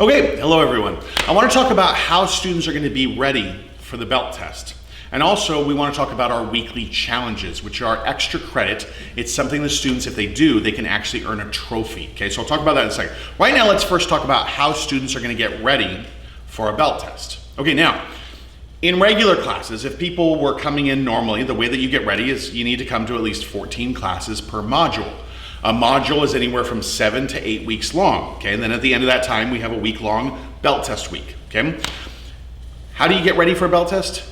Okay, hello everyone. I want to talk about how students are going to be ready for the belt test. And also we want to talk about our weekly challenges, which are extra credit. It's something the students, if they do, they can actually earn a trophy. Okay, so I'll talk about that in a second. Right now, let's first talk about how students are going to get ready for a belt test. Okay, now, in regular classes, if people were coming in normally, the way that you get ready is you need to come to at least 14 classes per module. A module is anywhere from 7 to 8 weeks long, okay? And then at the end of that time, we have a week-long belt test week, okay? How do you get ready for a belt test?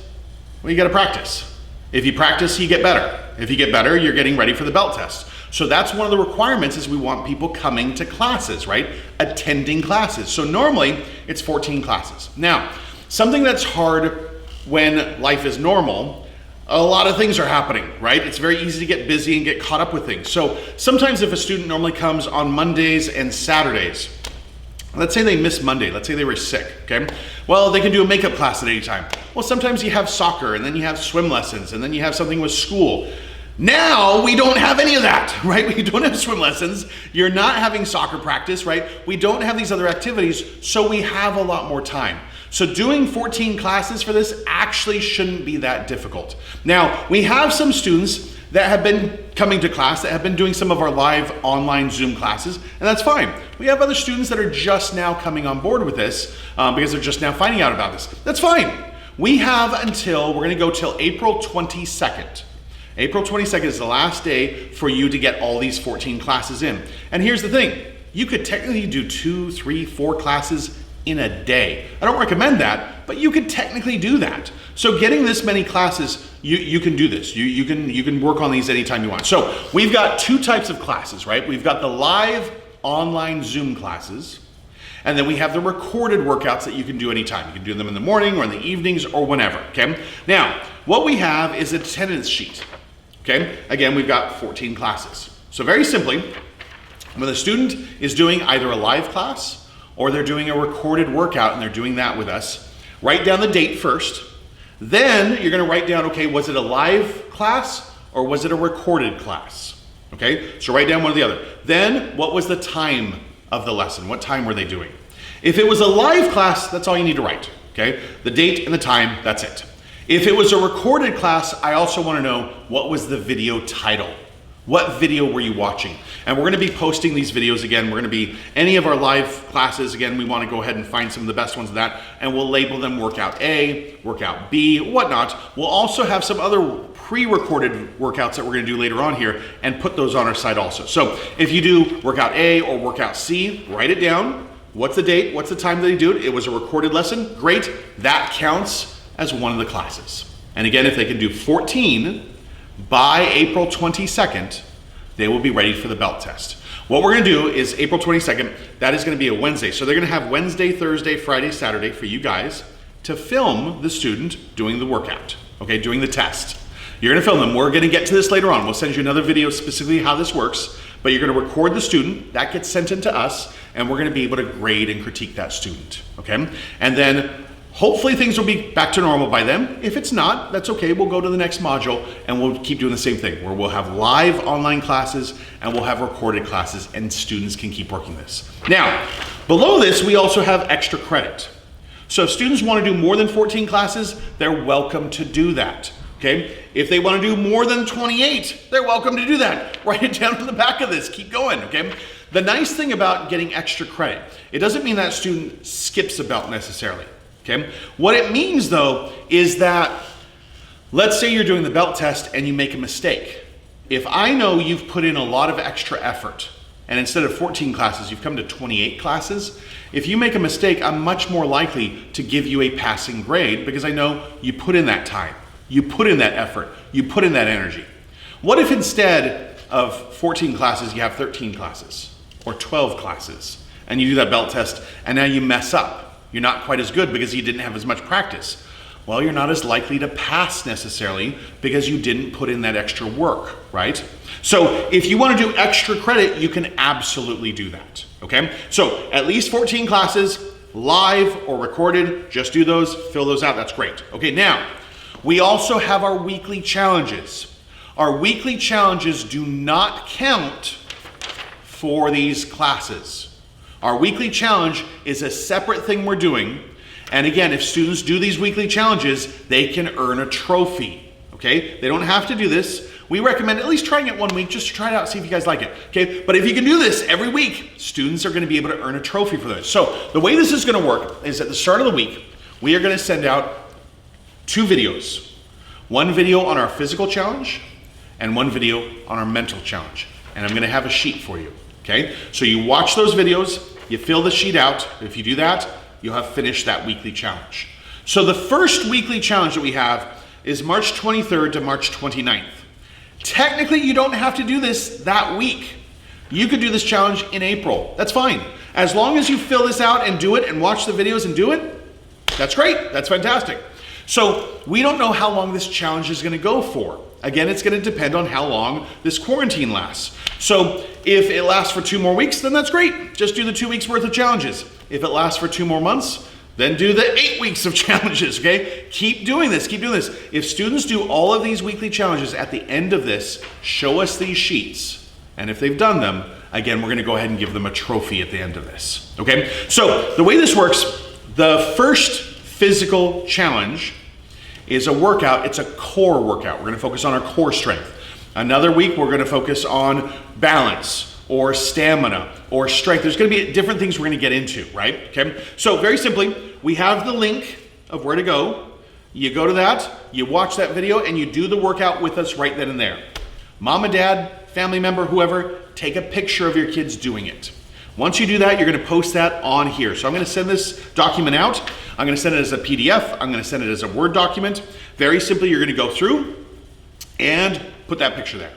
Well, you gotta practice. If you practice, you get better. If you get better, you're getting ready for the belt test. So that's one of the requirements is we want people coming to classes, right? Attending classes. So normally, it's 14 classes. Now, something that's hard when life is normal, a lot of things are happening, right? It's very easy to get busy and get caught up with things. So sometimes if a student normally comes on Mondays and Saturdays, let's say they missed Monday, let's say they were sick, okay? Well, they can do a makeup class at any time. Well, sometimes you have soccer and then you have swim lessons and then you have something with school. Now we don't have any of that, right? We don't have swim lessons. You're not having soccer practice, right? We don't have these other activities, so we have a lot more time. So doing 14 classes for this actually shouldn't be that difficult. Now, we have some students that have been coming to class, that have been doing some of our live online Zoom classes, and that's fine. We have other students that are just now coming on board with this because they're just now finding out about this. That's fine. We have until, we're gonna go till April 22nd. April 22nd is the last day for you to get all these 14 classes in. And here's the thing, you could technically do 2, 3, 4 classes in a day. I don't recommend that, but you could technically do that. So getting this many classes, you can do this. You can work on these anytime you want. So we've got two types of classes, right? We've got the live online Zoom classes, and then we have the recorded workouts that you can do anytime. You can do them in the morning or in the evenings or whenever, okay? Now, what we have is an attendance sheet, okay? Again, we've got 14 classes. So very simply, when a student is doing either a live class or they're doing a recorded workout and they're doing that with us, write down the date first. Then you're gonna write down, okay, was it a live class or was it a recorded class? Okay, so write down one or the other. Then what was the time of the lesson? What time were they doing? If it was a live class, that's all you need to write, okay? The date and the time, that's it. If it was a recorded class, I also wanna know what was the video title? What video were you watching? And we're gonna be posting these videos again. We're gonna be, any of our live classes, again, we wanna go ahead and find some of the best ones of that, and we'll label them workout A, workout B, whatnot. We'll also have some other pre-recorded workouts that we're gonna do later on here and put those on our site also. So if you do workout A or workout C, write it down. What's the date? What's the time that they do it? It was a recorded lesson. Great, that counts as one of the classes. And again, if they can do 14, by April 22nd, they will be ready for the belt test. What we're gonna do is April 22nd, that is gonna be a Wednesday. So they're gonna have Wednesday, Thursday, Friday, Saturday for you guys to film the student doing the workout, okay, doing the test. You're gonna film them. We're gonna get to this later on. We'll send you another video specifically how this works, but you're gonna record the student, that gets sent into us, and we're gonna be able to grade and critique that student, okay? And then hopefully things will be back to normal by then. If it's not, that's okay. We'll go to the next module and we'll keep doing the same thing where we'll have live online classes and we'll have recorded classes and students can keep working this. Now, below this, we also have extra credit. So if students want to do more than 14 classes, they're welcome to do that, okay? If they want to do more than 28, they're welcome to do that. Write it down on the back of this, keep going, okay? The nice thing about getting extra credit, it doesn't mean that student skips a belt necessarily. Okay. What it means though is that, let's say you're doing the belt test and you make a mistake. If I know you've put in a lot of extra effort and instead of 14 classes, you've come to 28 classes, if you make a mistake, I'm much more likely to give you a passing grade because I know you put in that time, you put in that effort, you put in that energy. What if instead of 14 classes, you have 13 classes or 12 classes and you do that belt test and now you mess up? You're not quite as good because you didn't have as much practice. Well, you're not as likely to pass necessarily because you didn't put in that extra work, right? So if you want to do extra credit, you can absolutely do that, okay? So at least 14 classes, live or recorded, just do those, fill those out, that's great. Okay, now, we also have our weekly challenges. Our weekly challenges do not count for these classes. Our weekly challenge is a separate thing we're doing. And again, if students do these weekly challenges, they can earn a trophy, okay? They don't have to do this. We recommend at least trying it 1 week just to try it out, see if you guys like it, okay? But if you can do this every week, students are gonna be able to earn a trophy for this. So the way this is gonna work is at the start of the week, we are gonna send out 2 videos. One video on our physical challenge and one video on our mental challenge. And I'm gonna have a sheet for you, okay? So you watch those videos, you fill the sheet out. If you do that, you'll have finished that weekly challenge. So the first weekly challenge that we have is March 23rd to March 29th. Technically, you don't have to do this that week. You could do this challenge in April. That's fine. As long as you fill this out and do it and watch the videos and do it, that's great. That's fantastic. So we don't know how long this challenge is gonna go for. Again, it's gonna depend on how long this quarantine lasts. So if it lasts for 2 more weeks, then that's great. Just do the 2 weeks worth of challenges. If it lasts for 2 more months, then do the 8 weeks of challenges, okay? Keep doing this, keep doing this. If students do all of these weekly challenges at the end of this, show us these sheets. And if they've done them, again, we're gonna go ahead and give them a trophy at the end of this, okay? So the way this works, the first physical challenge is a workout. It's a core workout. We're gonna focus on our core strength. Another week, we're gonna focus on balance or stamina or strength. There's gonna be different things we're gonna get into, right? Okay. So very simply, we have the link of where to go. You go to that, you watch that video, and you do the workout with us right then and there. Mom and dad, family member, whoever, take a picture of your kids doing it. Once you do that, you're gonna post that on here. So I'm gonna send this document out. I'm gonna send it as a PDF. I'm gonna send it as a Word document. Very simply, you're gonna go through and put that picture there.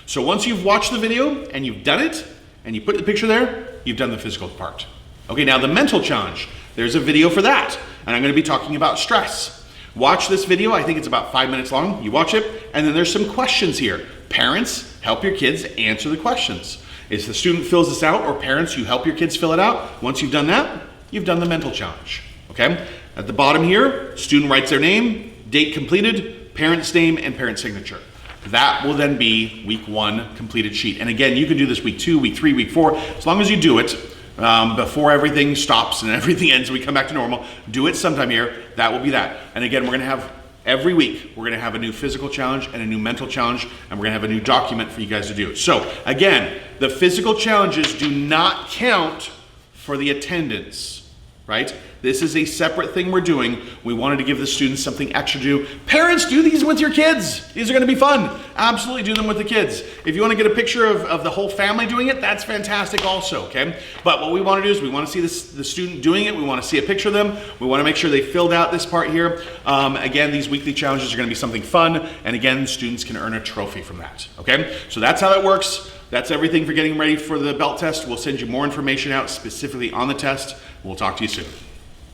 So once you've watched the video and you've done it, and you put the picture there, you've done the physical part. Okay, now the mental challenge. There's a video for that, and I'm gonna be talking about stress. Watch this video, I think it's about 5 minutes long. You watch it, and then there's some questions here. Parents, help your kids answer the questions. If the student fills this out, or parents, you help your kids fill it out. Once you've done that, you've done the mental challenge, okay? At the bottom here, student writes their name, date completed, parent's name, and parent signature. That will then be week 1 completed sheet. And again, you can do this week 2, week 3, week 4, as long as you do it before everything stops and everything ends and we come back to normal. Do it sometime here, that will be that. And again, we're gonna have, every week, we're gonna have a new physical challenge and a new mental challenge, and we're gonna have a new document for you guys to do. So again, the physical challenges do not count for the attendance, right? This is a separate thing we're doing. We wanted to give the students something extra to do. Parents, do these with your kids. These are gonna be fun. Absolutely do them with the kids. If you wanna get a picture of the whole family doing it, that's fantastic also, okay? But what we wanna do is we wanna see the student doing it. We wanna see a picture of them. We wanna make sure they filled out this part here. Again, these weekly challenges are gonna be something fun. And again, students can earn a trophy from that, okay? So that's how that works. That's everything for getting ready for the belt test. We'll send you more information out specifically on the test. We'll talk to you soon.